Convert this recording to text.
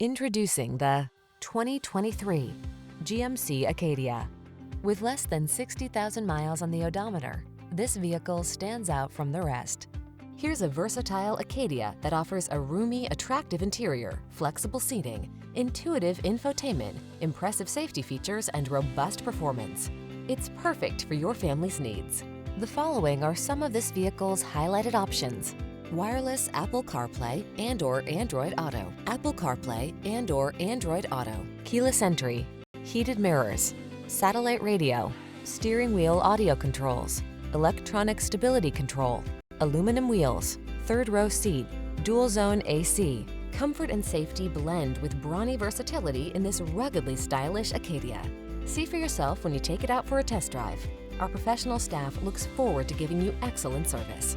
Introducing the 2023 GMC Acadia. With less than 60,000 miles on the odometer, this vehicle stands out from the rest. Here's a versatile Acadia that offers a roomy, attractive interior, flexible seating, intuitive infotainment, impressive safety features, and robust performance. It's perfect for your family's needs. The following are some of this vehicle's highlighted options: wireless Apple CarPlay and/or Android Auto, Apple CarPlay and/or Android Auto, keyless entry, heated mirrors, satellite radio, steering wheel audio controls, electronic stability control, aluminum wheels, third row seat, dual zone AC. Comfort and safety blend with brawny versatility in this ruggedly stylish Acadia. See for yourself when you take it out for a test drive. Our professional staff looks forward to giving you excellent service.